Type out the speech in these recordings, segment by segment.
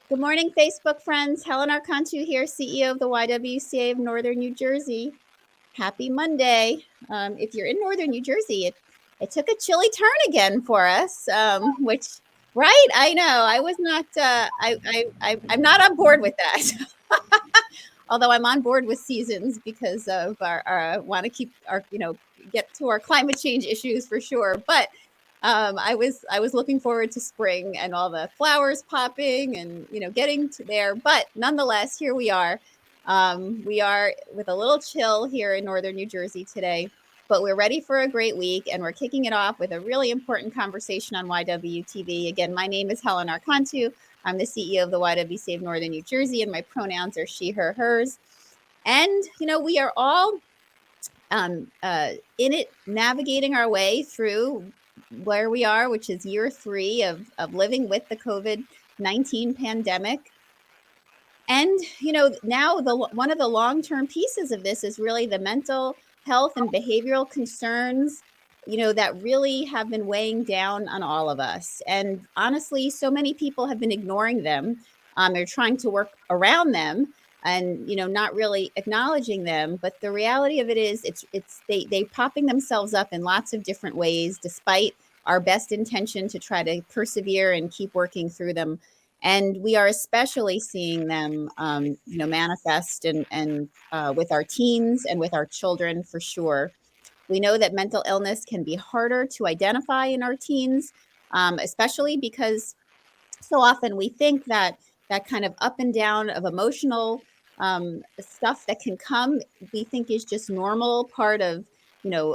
Good morning, Facebook friends. Helen Archontou here, CEO of the YWCA of Northern New Jersey. Happy Monday. If you're in Northern New Jersey, it took a chilly turn again for us, which, right? I know. I was not, I'm not on board with that. Although I'm on board with seasons because of our want to keep our, get to our climate change issues for sure. But I was looking forward to spring and all the flowers popping and getting to there. But nonetheless, here we are. We are with a little chill here in Northern New Jersey today, but we're ready for a great week, and we're kicking it off with a really important conversation on YWTV. Again, my name is Helen Archontou. I'm the CEO of the YWCA of Northern New Jersey, and my pronouns are she, her, hers. And we are all in it, navigating our way through where we are, which is year 3 of living with the COVID-19 pandemic. And now one of the long-term pieces of this is really the mental health and behavioral concerns that really have been weighing down on all of us. And honestly, so many people have been ignoring them. They're trying to work around them and not really acknowledging them. But the reality of it is they popping themselves up in lots of different ways, despite our best intention to try to persevere and keep working through them. And we are especially seeing them manifest and with our teens and with our children for sure. We know that mental illness can be harder to identify in our teens, especially because so often we think that kind of up and down of emotional stuff that can come, we think is just normal part of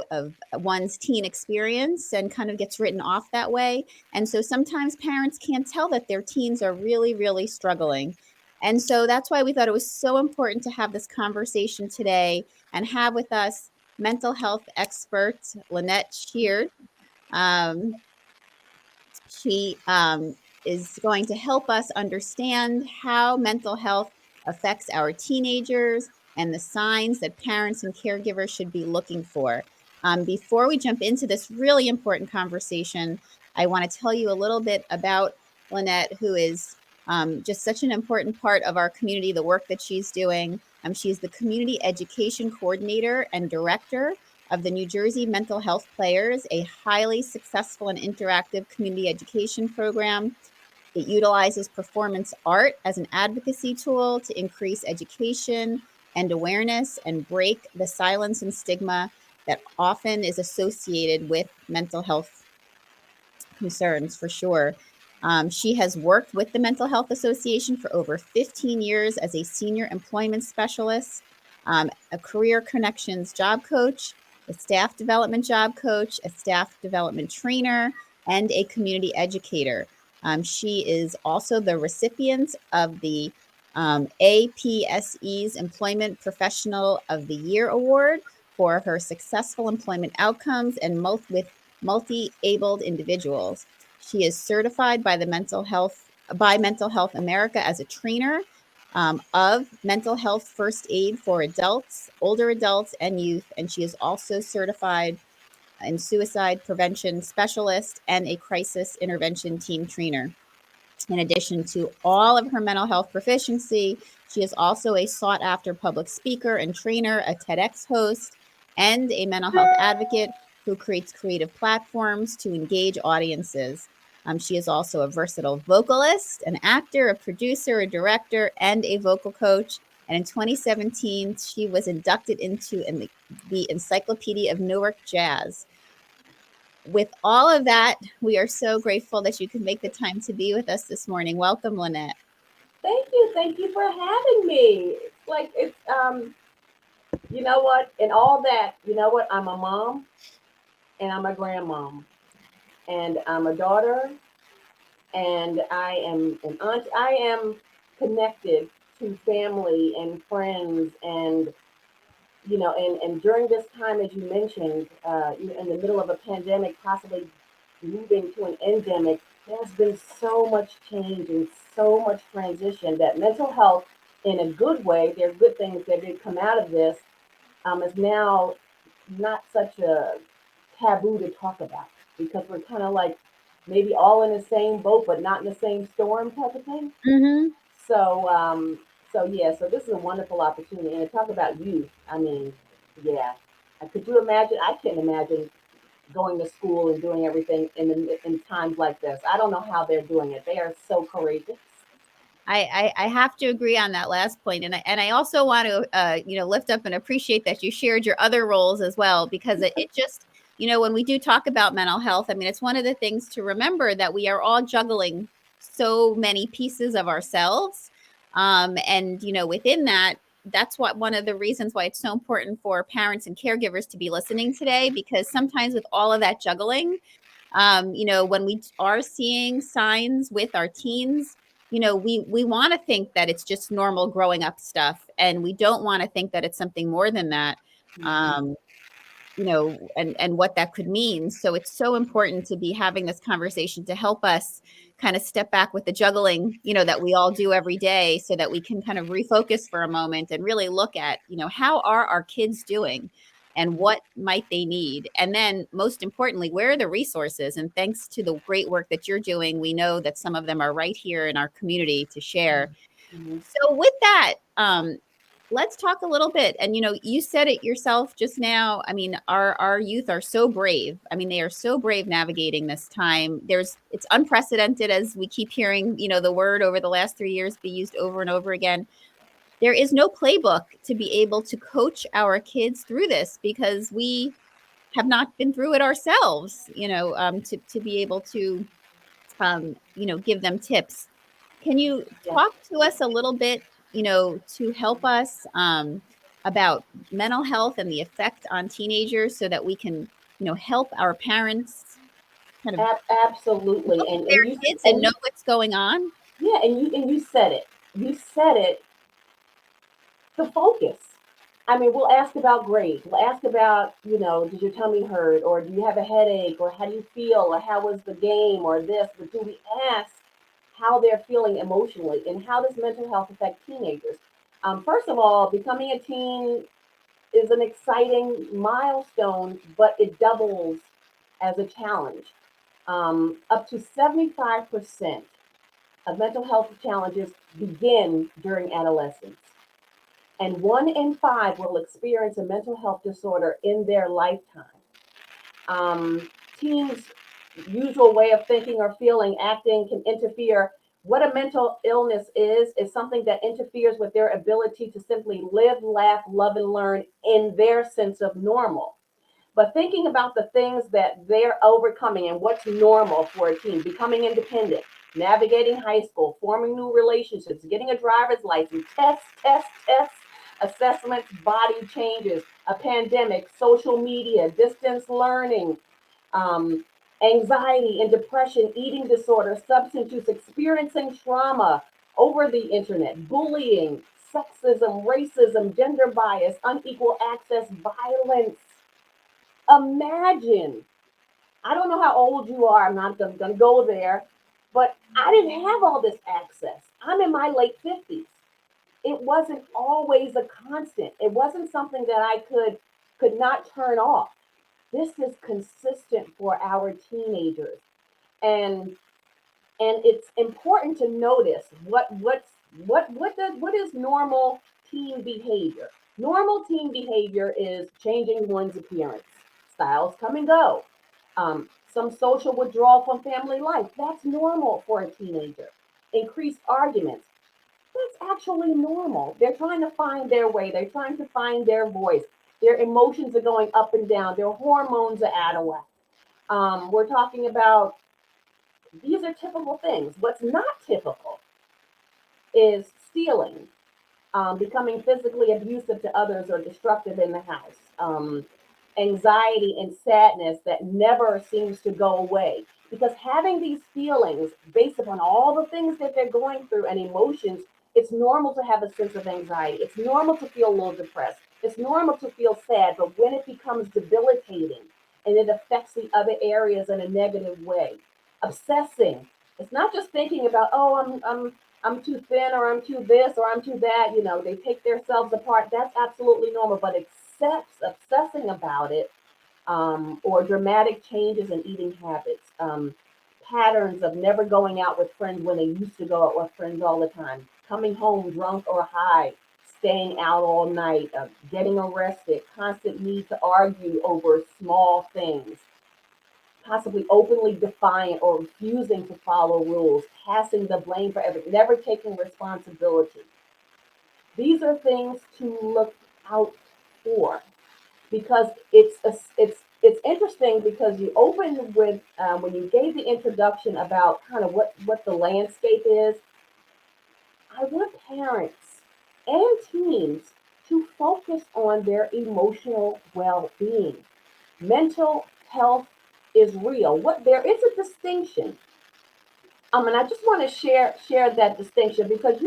of one's teen experience and kind of gets written off that way. And so sometimes parents can't tell that their teens are really, really struggling. And so that's why we thought it was so important to have this conversation today and have with us mental health expert Lynette Sheard. She is going to help us understand how mental health affects our teenagers and the signs that parents and caregivers should be looking for. Before we jump into this really important conversation, I want to tell you a little bit about Lynette, who is just such an important part of our community, the work that she's doing. She's the Community Education Coordinator and Director of the New Jersey Mental Health Players, a highly successful and interactive community education program. It utilizes performance art as an advocacy tool to increase education and awareness and break the silence and stigma that often is associated with mental health concerns, for sure. She has worked with the Mental Health Association for over 15 years as a senior employment specialist, a career connections job coach, a staff development job coach, a staff development trainer, and a community educator. She is also the recipient of the APSE's Employment Professional of the Year Award for her successful employment outcomes and with multi-abled individuals. She is certified by Mental Health America as a trainer of mental health first aid for adults, older adults, and youth. And she is also certified in suicide prevention specialist and a crisis intervention team trainer. In addition to all of her mental health proficiency, she is also a sought-after public speaker and trainer, a TEDx host, and a mental health advocate who creates creative platforms to engage audiences. She is also a versatile vocalist, an actor, a producer, a director, and a vocal coach. And in 2017, she was inducted into the Encyclopedia of Newark Jazz. With all of that, we are so grateful that you could make the time to be with us this morning. Welcome, Lynette. Thank you for having me. It's you know what, and all that, I'm a mom and I'm a grandmom and I'm a daughter and I am an aunt. I am connected to family and friends and and during this time, as you mentioned, in the middle of a pandemic, possibly moving to an endemic, there's been so much change and so much transition that mental health, in a good way, there's good things that did come out of this, is now not such a taboo to talk about because we're kind of like maybe all in the same boat, but not in the same storm type of thing. Mm-hmm. So, so yeah, so this is a wonderful opportunity. And to talk about youth, I mean, yeah, could you imagine? I can't imagine going to school and doing everything in times like this. I don't know how they're doing it. They are so courageous. I have to agree on that last point, and I also want to lift up and appreciate that you shared your other roles as well, because it just, when we do talk about mental health, I mean, it's one of the things to remember that we are all juggling so many pieces of ourselves, and within that, that's what one of the reasons why it's so important for parents and caregivers to be listening today, because sometimes with all of that juggling, when we are seeing signs with our teens, we want to think that it's just normal growing up stuff, and we don't want to think that it's something more than that. um, and what that could mean. So it's so important to be having this conversation to help us kind of step back with the juggling, that we all do every day, so that we can kind of refocus for a moment and really look at, how are our kids doing and what might they need? And then most importantly, where are the resources? And thanks to the great work that you're doing, we know that some of them are right here in our community to share. Mm-hmm. So with that, let's talk a little bit. And you said it yourself just now. I mean, our youth are so brave. I mean, they are so brave navigating this time. It's unprecedented, as we keep hearing, the word over the last 3 years be used over and over again. There is no playbook to be able to coach our kids through this, because we have not been through it ourselves, to be able to give them tips. Can you Yeah. talk to us a little bit, to help us about mental health and the effect on teenagers, so that we can, help our parents kind of Absolutely. look at their kids and know what's going on? yeah, and you said it. You said it. The focus. I mean, we'll ask about grades. We'll ask about, did your tummy hurt, or do you have a headache, or how do you feel, or how was the game, or this. But do we ask how they're feeling emotionally, and how does mental health affect teenagers? First of all, becoming a teen is an exciting milestone, but it doubles as a challenge. Up to 75% of mental health challenges begin during adolescence, and 1 in 5 will experience a mental health disorder in their lifetime. Teens' usual way of thinking or feeling, acting can interfere. What a mental illness is something that interferes with their ability to simply live, laugh, love, and learn in their sense of normal. But thinking about the things that they're overcoming and what's normal for a teen: becoming independent, navigating high school, forming new relationships, getting a driver's license, tests, assessments, body changes, a pandemic, social media, distance learning, um, anxiety and depression, eating disorder, substance use, experiencing trauma over the internet, bullying, sexism, racism, gender bias, unequal access, violence. Imagine, I don't know how old you are, I'm not going to go there, but I didn't have all this access. I'm in my late 50s. It wasn't always a constant. It wasn't something that I could not turn off. This is consistent for our teenagers. And it's important to notice what is normal teen behavior. Normal teen behavior is changing one's appearance. Styles come and go. Some social withdrawal from family life. That's normal for a teenager. Increased arguments. That's actually normal. They're trying to find their way. They're trying to find their voice. Their emotions are going up and down. Their hormones are out of whack. We're talking about, these are typical things. What's not typical is stealing, becoming physically abusive to others, or destructive in the house, anxiety and sadness that never seems to go away. Because having these feelings based upon all the things that they're going through and emotions, it's normal to have a sense of anxiety. It's normal to feel a little depressed. It's normal to feel sad. But when it becomes debilitating and it affects the other areas in a negative way, obsessing, it's not just thinking about, oh, I'm too thin, or I'm too this, or I'm too that. They take themselves apart. That's absolutely normal. But obsessing about it, or dramatic changes in eating habits, patterns of never going out with friends when they used to go out with friends all the time, coming home drunk or high, staying out all night, getting arrested, constant need to argue over small things, possibly openly defiant or refusing to follow rules, passing the blame for everything, never taking responsibility. These are things to look out for because it's interesting because you opened with when you gave the introduction about kind of what the landscape is. I want parents and teens to focus on their emotional well-being. Mental health is real. What there is a distinction. And I just want to share that distinction because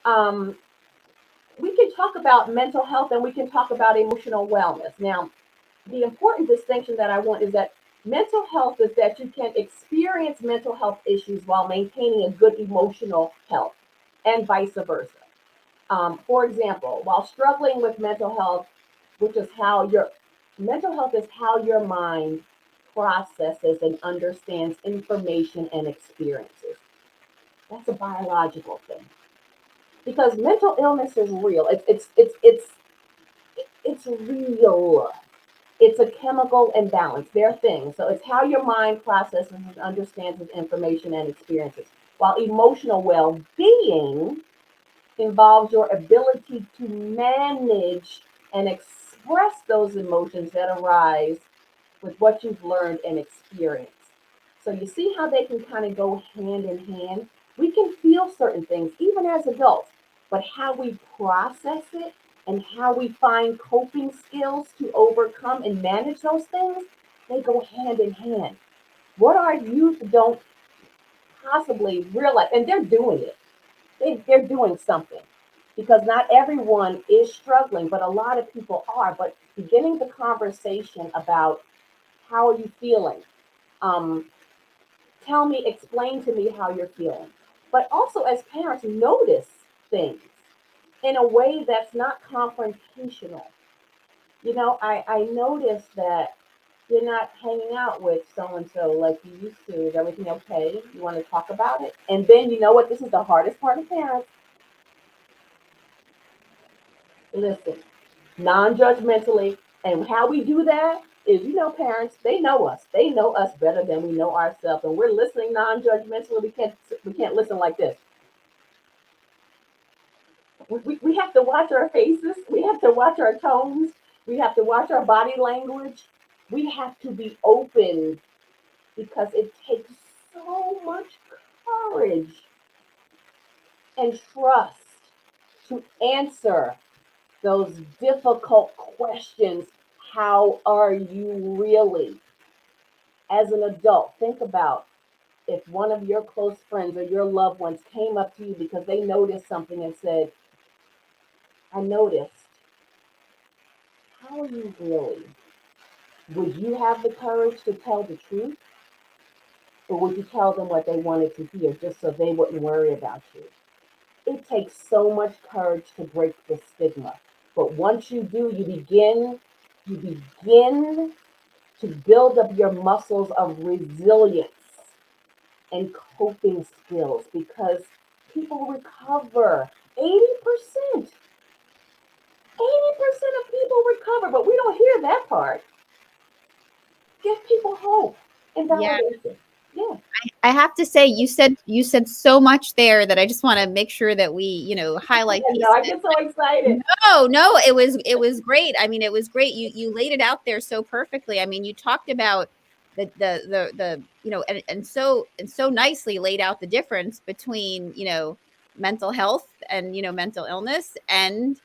um we can talk about mental health and we can talk about emotional wellness. Now, the important distinction that I want is that mental health is that you can experience mental health issues while maintaining a good emotional health, and vice versa. For example, while struggling with mental health, which is how your mental health is how your mind processes and understands information and experiences. That's a biological thing because mental illness is real. It's real. It's a chemical imbalance. They're things. So it's how your mind processes and understands its information and experiences. While emotional well-being involves your ability to manage and express those emotions that arise with what you've learned and experienced. So you see how they can kind of go hand in hand. We can feel certain things even as adults, but how we process it and how we find coping skills to overcome and manage those things, they go hand in hand. What our youth don't possibly realize, and they're doing it, they're doing something because not everyone is struggling, but a lot of people are. But beginning the conversation about how are you feeling? Um, Tell me, explain to me how you're feeling. But also, as parents, notice things in a way that's not confrontational. I noticed that you're not hanging out with so and so like you used to. Is everything okay? You want to talk about it? And then, you know what? This is the hardest part of parents. Listen, non judgmentally. And how we do that is, parents, they know us. They know us better than we know ourselves. And we're listening non judgmentally. We can't listen like this. We have to watch our faces. We have to watch our tones. We have to watch our body language. We have to be open because it takes so much courage and trust to answer those difficult questions. How are you really? As an adult, think about if one of your close friends or your loved ones came up to you because they noticed something and said, I noticed. How are you really? Would you have the courage to tell the truth? Or would you tell them what they wanted to hear just so they wouldn't worry about you? It takes so much courage to break the stigma. But once you do, you begin to build up your muscles of resilience and coping skills because people recover. 80%. 80% of people recover, but we don't hear that part. Give people hope and Yeah. validation. Yeah. I have to say, you said so much there that I just want to make sure that we, highlight No, pieces. I get so excited. No, it was great. I mean, it was great. You laid it out there so perfectly. I mean, you talked about the and so nicely laid out the difference between mental health and mental illness and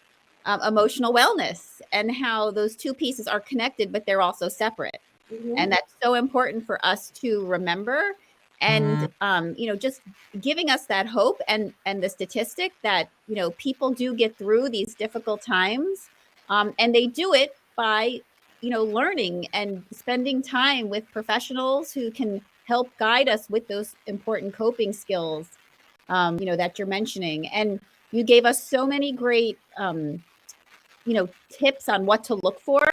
emotional wellness, and how those two pieces are connected, but they're also separate. Mm-hmm. And that's so important for us to remember. And just giving us that hope, and the statistic that people do get through these difficult times, and they do it by learning and spending time with professionals who can help guide us with those important coping skills that you're mentioning. And you gave us so many great tips on what to look for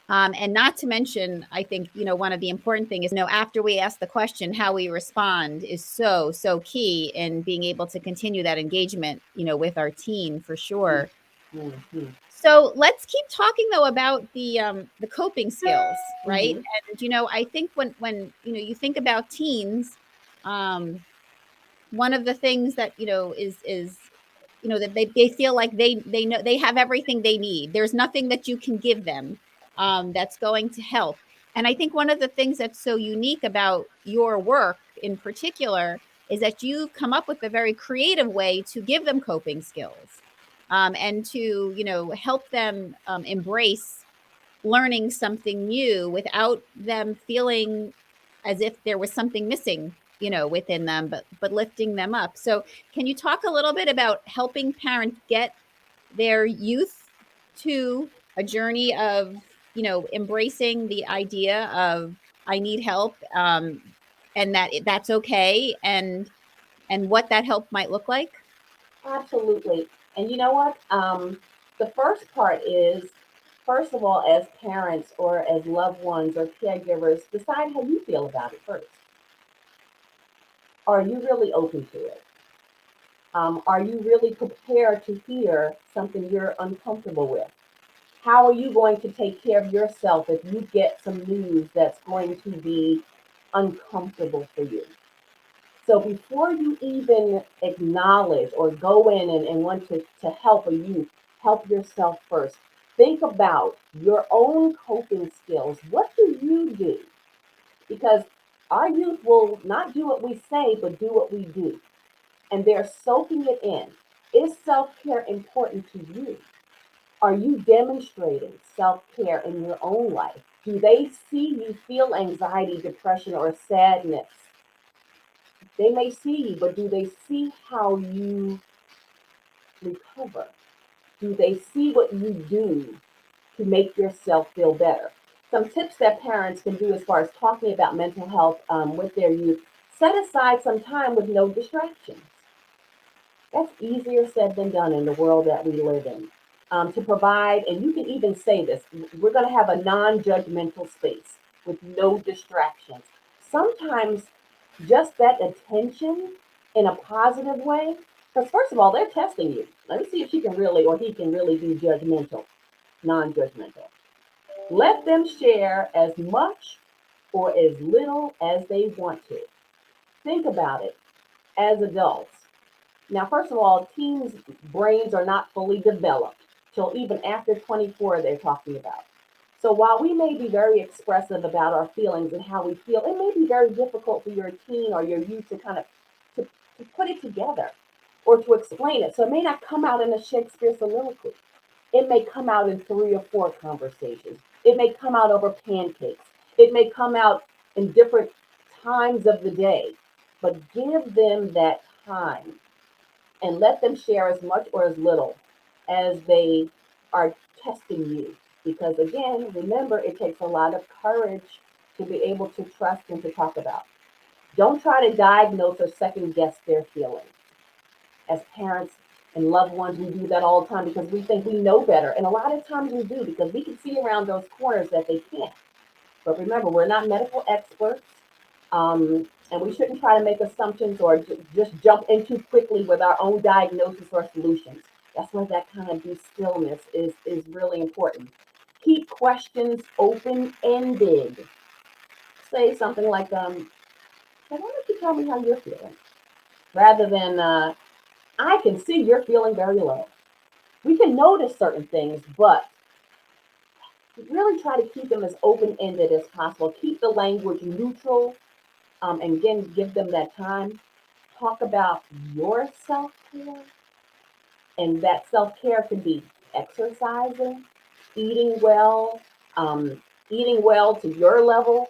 And not to mention, I think, one of the important things is, after we ask the question, how we respond is so, so key in being able to continue that engagement, with our teen for sure. Mm-hmm. So let's keep talking though about the coping skills, right? Mm-hmm. And I think when you think about teens, one of the things that is that they feel like they know they have everything they need. There's nothing that you can give them that's going to help. And I think one of the things that's so unique about your work in particular is that you've come up with a very creative way to give them coping skills, and to help them embrace learning something new without them feeling as if there was something missing within them, but lifting them up. So can you talk a little bit about helping parents get their youth to a journey of embracing the idea of I need help, and that's okay, and what that help might look like? Absolutely. And you know what? The first part is, first of all, as parents or as loved ones or caregivers, decide how you feel about it first. Are you really open to it? Are you really prepared to hear something you're uncomfortable with? How are you going to take care of yourself if you get some news that's going to be uncomfortable for you? So before you even acknowledge or go in and want to help a youth, help yourself first. Think about your own coping skills. What do you do? Because our youth will not do what we say, but do what we do. And they're soaking it in. Is self care important to you? Are you demonstrating self care in your own life? Do they see you feel anxiety, depression, or sadness? They may see you, but do they see how you recover? Do they see what you do to make yourself feel better? Some tips that parents can do as far as talking about mental health with their youth: set aside some time with no distractions. That's easier said than done in the world that we live in. To provide, and you can even say this, we're going to have a non judgmental space with no distractions. Sometimes just that attention in a positive way, because first of all, they're testing you. Let me see if she can really or he can really be judgmental, non judgmental. Let them share as much or as little as they want to. Think about it as adults. Now, first of all, teens' brains are not fully developed till even after 24, they're talking about. So while we may be very expressive about our feelings and how we feel, it may be very difficult for your teen or your youth to kind of to, to put it together or to explain it. So it may not come out in a Shakespeare soliloquy. It may come out in 3 or 4 conversations. It may come out over pancakes. It may come out in different times of the day. But give them that time and let them share as much or as little as they are testing you. Because again, remember, it takes a lot of courage to be able to trust and to talk about. Don't try to diagnose or second guess their feelings. As parents and loved ones, we do that all the time because we think we know better. And a lot of times we do because we can see around those corners that they can't. But remember, we're not medical experts, and we shouldn't try to make assumptions or just jump in too quickly with our own diagnosis or solutions. That's why that kind of be stillness is really important. Keep questions open ended. Say something like, "Why don't you tell me how you're feeling?" Rather than, "I can see you're feeling very low." We can notice certain things, but really try to keep them as open ended as possible. Keep the language neutral, and again, give them that time. Talk about your self care, and that self care can be exercising, eating well, eating well to your level,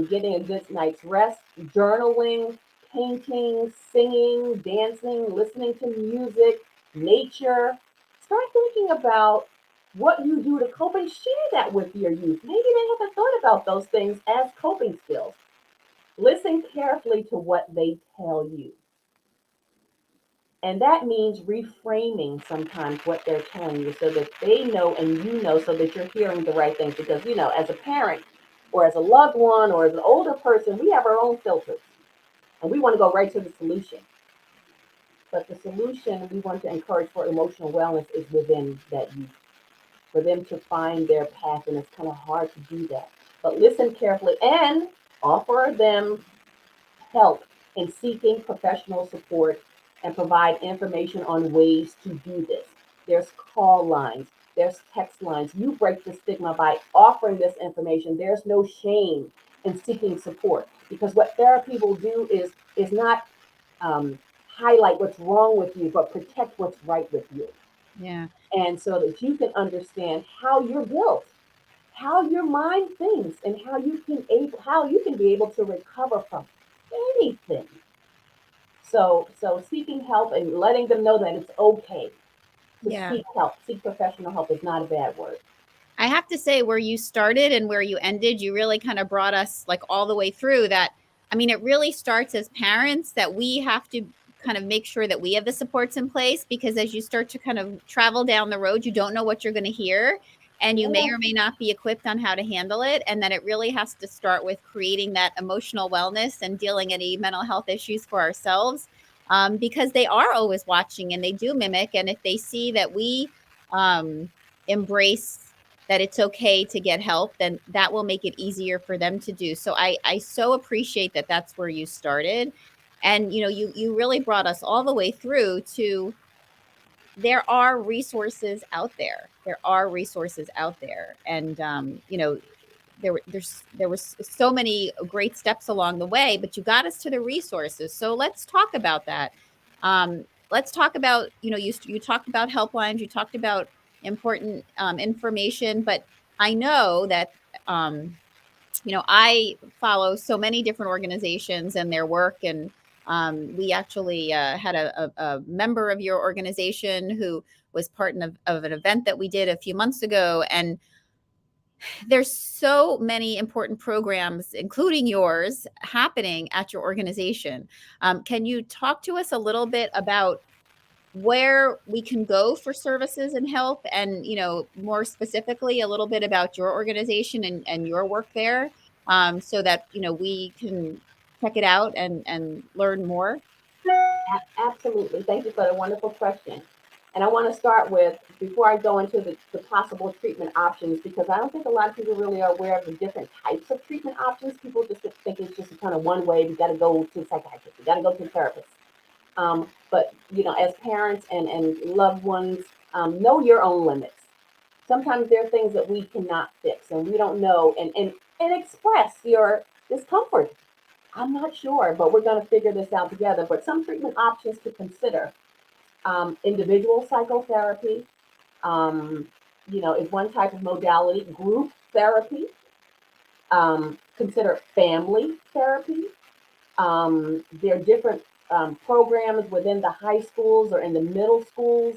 getting a good night's rest, journaling, painting, singing, dancing, listening to music, nature. Start thinking about what you do to cope and share that with your youth. Maybe they haven't thought about those things as coping skills. Listen carefully to what they tell you. And that means reframing sometimes what they're telling you so that they know and you know so that you're hearing the right things. Because, as a parent or as a loved one or as an older person, we have our own filters and we want to go right to the solution. But the solution we want to encourage for emotional wellness is within that youth, for them to find their path. And it's kind of hard to do that. But listen carefully and offer them help in seeking professional support and provide information on ways to do this. There's call lines, there's text lines. You break the stigma by offering this information. There's no shame in seeking support because what therapy will do is not um, highlight what's wrong with you, but protect what's right with you. Yeah. And so that you can understand how you're built, how your mind thinks, and how you can be able to recover from anything. So seeking help and letting them know that it's okay to Yeah. seek help, seek professional help is not a bad word. I have to say, where you started and where you ended, you really kind of brought us like all the way through that. I mean, it really starts as parents that we have to kind of make sure that we have the supports in place, because as you start to kind of travel down the road, you don't know what you're going to hear, and you may Yeah, or may not be equipped on how to handle it. And that it really has to start with creating that emotional wellness and dealing any mental health issues for ourselves, because they are always watching and they do mimic. And if they see that we embrace that it's okay to get help, then that will make it easier for them to do. So I so appreciate that that's where you started. And you really brought us all the way through to, there are resources out there. There are resources out there. And there was so many great steps along the way, but you got us to the resources. So let's talk about that. Let's talk about, you talked about helplines, you talked about important information, but I know that I follow so many different organizations and their work. And we actually had a member of your organization who was part of an event that we did a few months ago. And there's so many important programs, including yours, happening at your organization. Can you talk to us a little bit about where we can go for services and help, and more specifically a little bit about your organization and your work there, so that we can check it out and learn more? absolutely. Thank you for the wonderful question. And I want to start with, before I go into the possible treatment options, because I don't think a lot of people really are aware of the different types of treatment options. People just think it's just kind of one way. We got to go to a psychiatrist. We got to go to a therapist. But as parents and loved ones, know your own limits. Sometimes there are things that we cannot fix and we don't know, and express your discomfort. I'm not sure, but we're going to figure this out together. But some treatment options to consider: individual psychotherapy, is one type of modality. Group therapy. Consider family therapy. There are different programs within the high schools or in the middle schools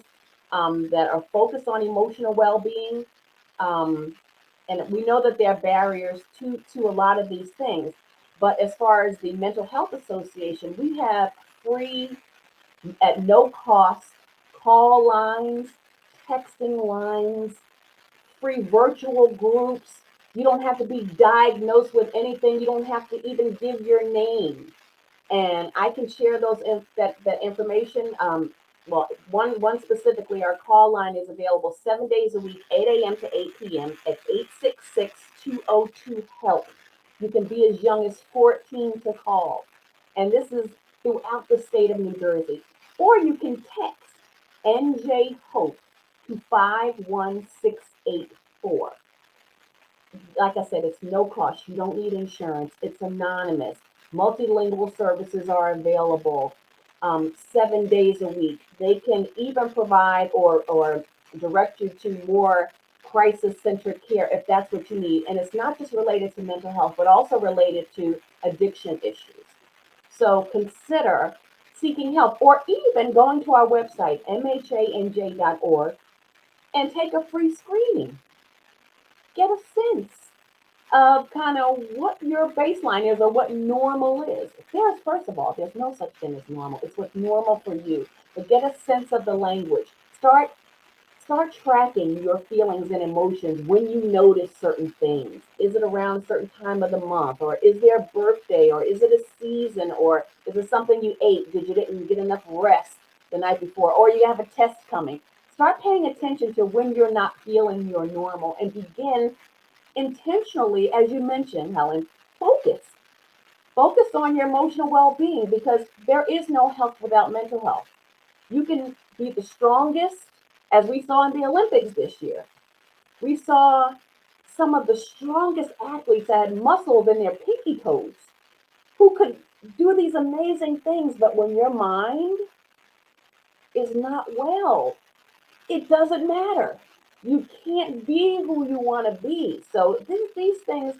that are focused on emotional well-being. Um, and we know that there are barriers to a lot of these things. But as far as the Mental Health Association, we have free, at no cost, call lines, texting lines, free virtual groups. You don't have to be diagnosed with anything. You don't have to even give your name, and I can share that information. Well, one specifically, our call line is available 7 days a week, 8 a.m. to 8 p.m. at 866-202-HELP. You can be as young as 14 to call, and this is throughout the state of New Jersey. Or you can text NJ Hope to 51684. Like I said, it's no cost. You don't need insurance. It's anonymous. Multilingual services are available 7 days a week. They can even provide or direct you to more crisis-centered care if that's what you need. And it's not just related to mental health, but also related to addiction issues. So consider seeking help, or even going to our website, mhanj.org, and take a free screening. Get a sense of kind of what your baseline is or what normal is. First of all, there's no such thing as normal. It's what's normal for you. But get a sense of the language. Start tracking your feelings and emotions when you notice certain things. Is it around a certain time of the month? Or is there a birthday? Or is it a season? Or is it something you ate? Didn't get enough rest the night before? Or you have a test coming? Start paying attention to when you're not feeling your normal and begin intentionally, as you mentioned, Helen, focus. Focus on your emotional well being because there is no health without mental health. You can be the strongest, as we saw in the Olympics this year. We saw some of the strongest athletes that had muscles in their pinky toes who could do these amazing things, but when your mind is not well, it doesn't matter. You can't be who you want to be. So these things,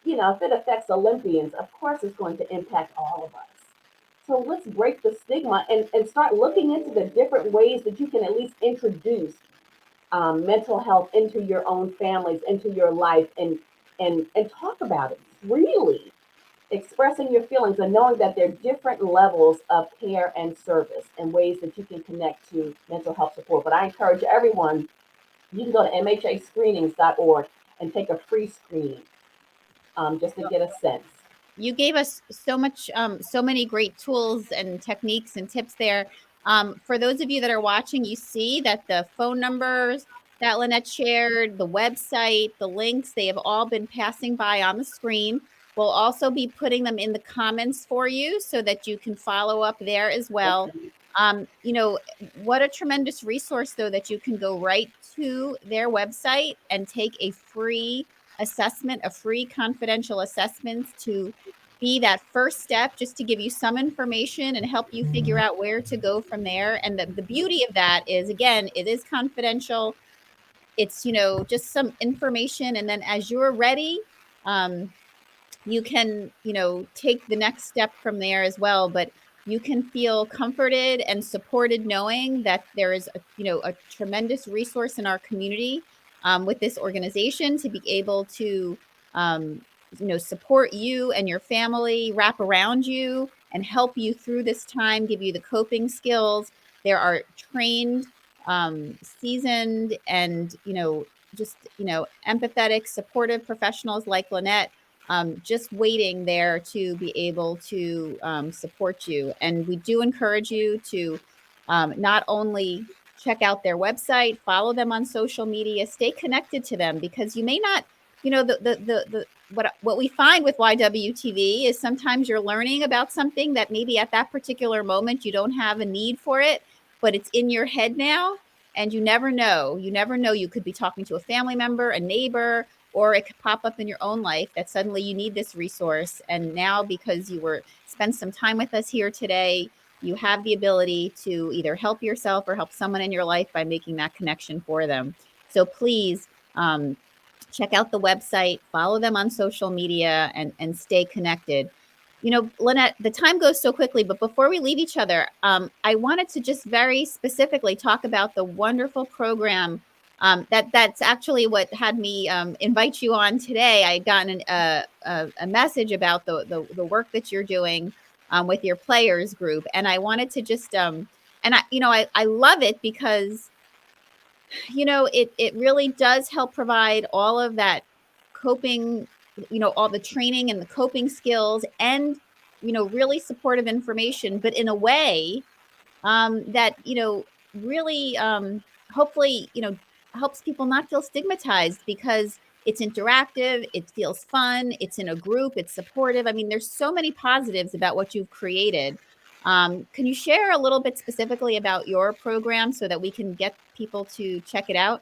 if it affects Olympians, of course it's going to impact all of us. So let's break the stigma and start looking into the different ways that you can at least introduce mental health into your own families, into your life, and talk about it freely, expressing your feelings and knowing that there are different levels of care and service and ways that you can connect to mental health support. But I encourage everyone, you can go to mhascreenings.org and take a free screening just to get a sense. You gave us so many great tools and techniques and tips there. For those of you that are watching, you see that the phone numbers that Lynette shared, the website, the links, they have all been passing by on the screen. We'll also be putting them in the comments for you so that you can follow up there as well. What a tremendous resource, though, that you can go right to their website and take a free assessment, a free confidential assessment to be that first step, just to give you some information and help you figure out where to go from there. And the beauty of that is, again, it is confidential. It's, just some information. And then as you're ready, you can, take the next step from there as well. But you can feel comforted and supported knowing that there is a tremendous resource in our community with this organization to be able to support you and your family, wrap around you and help you through this time, give you the coping skills. There are trained, seasoned, and just empathetic, supportive professionals like Lynette, just waiting there to be able to support you. And we do encourage you to not only check out their website, follow them on social media, stay connected to them, because you may not, what we find with YWTV is sometimes you're learning about something that maybe at that particular moment you don't have a need for it, but it's in your head now. And you never know. You could be talking to a family member, a neighbor, or it could pop up in your own life that suddenly you need this resource. And now, because you spent some time with us here today, you have the ability to either help yourself or help someone in your life by making that connection for them. So please check out the website, follow them on social media, and stay connected. Lynette, the time goes so quickly, but before we leave each other, I wanted to just very specifically talk about the wonderful program that's actually what had me invite you on today. I had gotten a message about the work that you're doing with your players group, and I wanted to just I love it because it really does help provide all of that coping, all the training and the coping skills and really supportive information, but in a way that really hopefully helps people not feel stigmatized, because it's interactive, it feels fun, it's in a group, it's supportive. I mean, there's so many positives about what you've created. Can you share a little bit specifically about your program so that we can get people to check it out?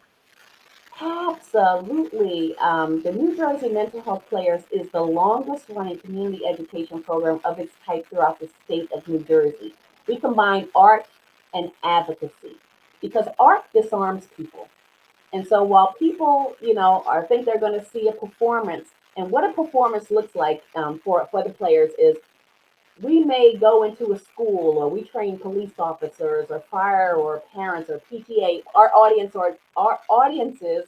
Absolutely. The New Jersey Mental Health Players is the longest running community education program of its type throughout the state of New Jersey. We combine art and advocacy because art disarms people. And so while people, think they're going to see a performance, and what a performance looks like for the players is we may go into a school or we train police officers or fire or parents or PTA. Our audiences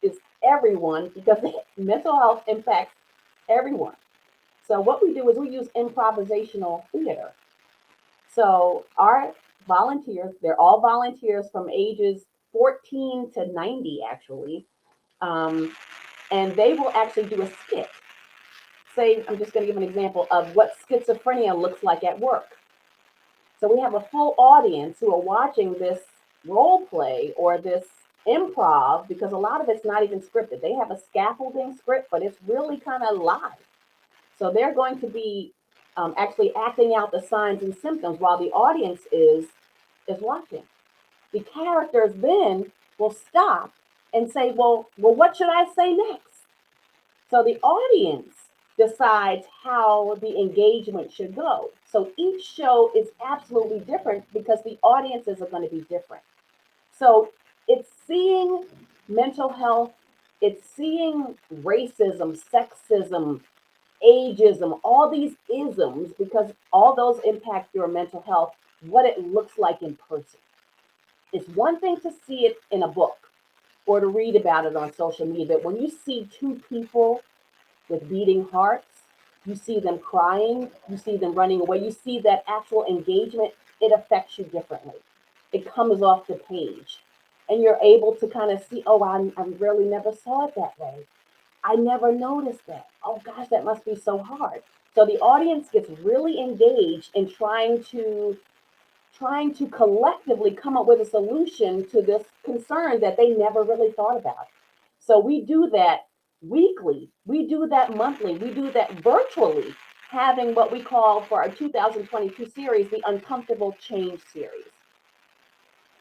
is everyone because mental health impacts everyone. So what we do is we use improvisational theater. So our volunteers, they're all volunteers from ages 14 to 90, actually. Um, and they will actually do a skit. Say, I'm just going to give an example of what schizophrenia looks like at work. So we have a full audience who are watching this role play or this improv because a lot of it's not even scripted. They have a scaffolding script, but it's really kind of live. So they're going to be actually acting out the signs and symptoms while the audience is watching. The characters then will stop and say, well, what should I say next? So the audience decides how the engagement should go. So each show is absolutely different because the audiences are going to be different. So it's seeing mental health, it's seeing racism, sexism, ageism, all these isms, because all those impact your mental health, what it looks like in person. It's one thing to see it in a book or to read about it on social media, but when you see two people with beating hearts, you see them crying, you see them running away, you see that actual engagement, it affects you differently. It comes off the page. And you're able to kind of see, oh, I really never saw it that way. I never noticed that. Oh gosh, that must be so hard. So the audience gets really engaged in trying to collectively come up with a solution to this concern that they never really thought about. So we do that weekly, we do that monthly, we do that virtually, having what we call for our 2022 series, the Uncomfortable Change series,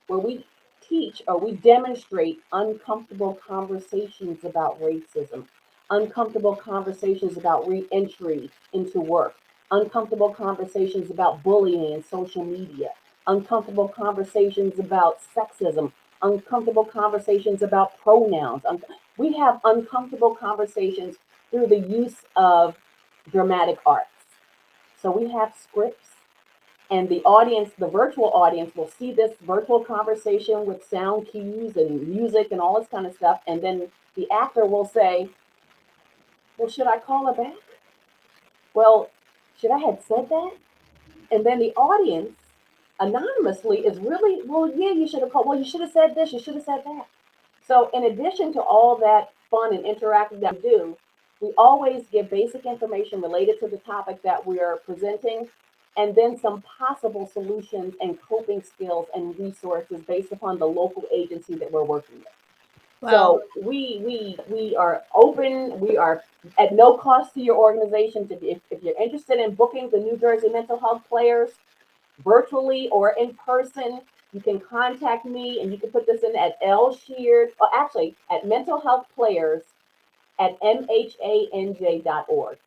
where we teach or we demonstrate uncomfortable conversations about racism, uncomfortable conversations about reentry into work, uncomfortable conversations about bullying and social media, uncomfortable conversations about sexism, uncomfortable conversations about pronouns. We have uncomfortable conversations through the use of dramatic arts. So we have scripts, and the audience, the virtual audience, will see this virtual conversation with sound cues and music and all this kind of stuff. And then the actor will say, well, should I call her back? Well, should I have said that? And then the audience anonymously is really, well, yeah, you should have called. Well, you should have said this, you should have said that. So in addition to all that fun and interactive that we do, we always give basic information related to the topic that we are presenting, and then some possible solutions and coping skills and resources based upon the local agency that we're working with. Wow. So we are open. We are at no cost to your organization. If you're interested in booking the New Jersey mental health players virtually or in person, you can contact me, and you can put this in at Sheard, or actually at mental health players at mhanj.org.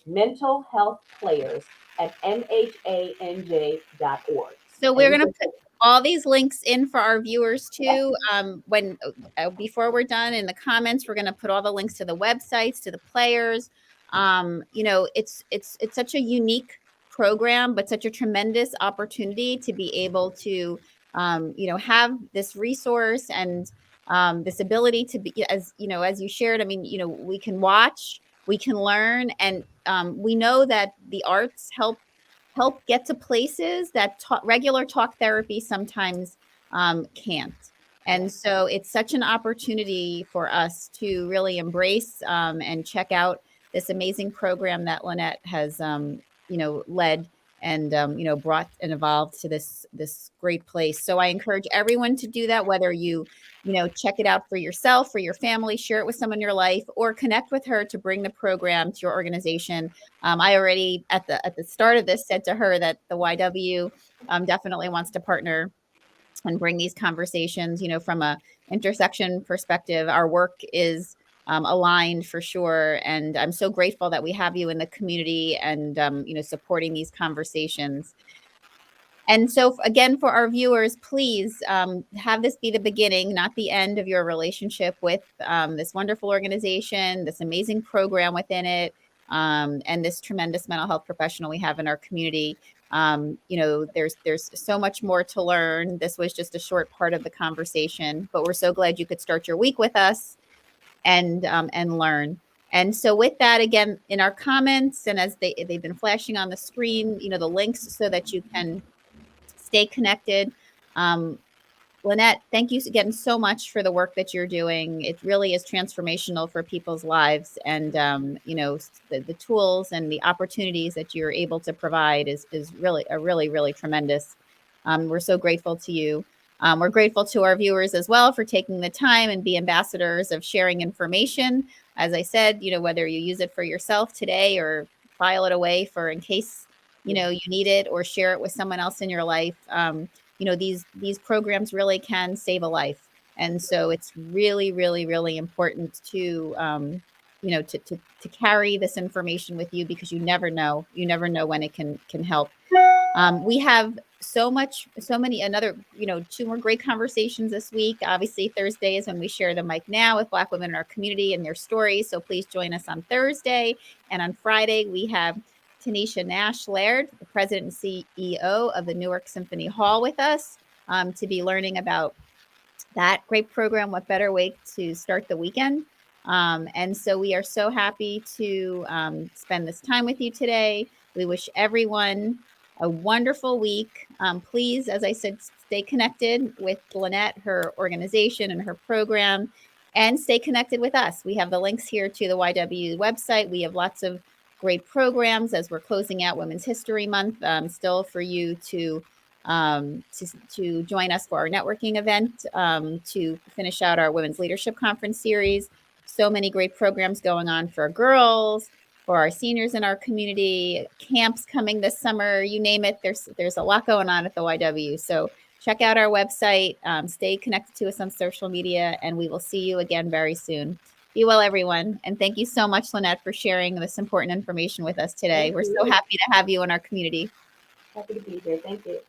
Mental health players at mhanj.org. So we're going to put all these links in for our viewers too. When before we're done in the comments, we're going to put all the links to the websites, to the players. It's such a unique program, but such a tremendous opportunity to be able to, have this resource and this ability to be, as you shared. I mean, we can watch, we can learn, and we know that the arts help get to places that regular talk therapy sometimes can't. And so it's such an opportunity for us to really embrace and check out this amazing program that Lynette has, led and, brought and evolved to this great place. So I encourage everyone to do that, whether you check it out for yourself, for your family, share it with someone in your life, or connect with her to bring the program to your organization. I already at the start of this said to her that the YW definitely wants to partner and bring these conversations, from a intersection perspective. Our work is aligned for sure. And I'm so grateful that we have you in the community and, supporting these conversations. And so again, for our viewers, please have this be the beginning, not the end of your relationship with this wonderful organization, this amazing program within it, and this tremendous mental health professional we have in our community. There's so much more to learn. This was just a short part of the conversation, but we're so glad you could start your week with us. and learn. And so with that, again, in our comments and as they've been flashing on the screen, the links so that you can stay connected. Lynette, thank you again so much for the work that you're doing. It really is transformational for people's lives, and the tools and the opportunities that you're able to provide is really tremendous. We're so grateful to you. We're grateful to our viewers as well for taking the time and be ambassadors of sharing information. As I said, whether you use it for yourself today or file it away for in case you need it, or share it with someone else in your life. These programs really can save a life. And so it's really important to, to carry this information with you, because you never know when it can help. We have so many, another, 2 more great conversations this week. Obviously Thursday is when we share the mic now with Black women in our community and their stories. So please join us on Thursday. And on Friday, we have Tanisha Nash Laird, the president and CEO of the Newark Symphony Hall, with us to be learning about that great program. What better way to start the weekend? And so we are so happy to spend this time with you today. We wish everyone a wonderful week. Please, as I said, stay connected with Lynette, her organization and her program, and stay connected with us. We have the links here to the YW website. We have lots of great programs as we're closing out Women's History Month, still for you to join us for our networking event, to finish out our Women's Leadership Conference series. So many great programs going on for girls, for our seniors in our community, camps coming this summer, you name it. There's a lot going on at the YW. So check out our website, stay connected to us on social media, and we will see you again very soon. Be well, everyone. And thank you so much, Lynette, for sharing this important information with us today. We're so happy to have you in our community. Happy to be here. Thank you.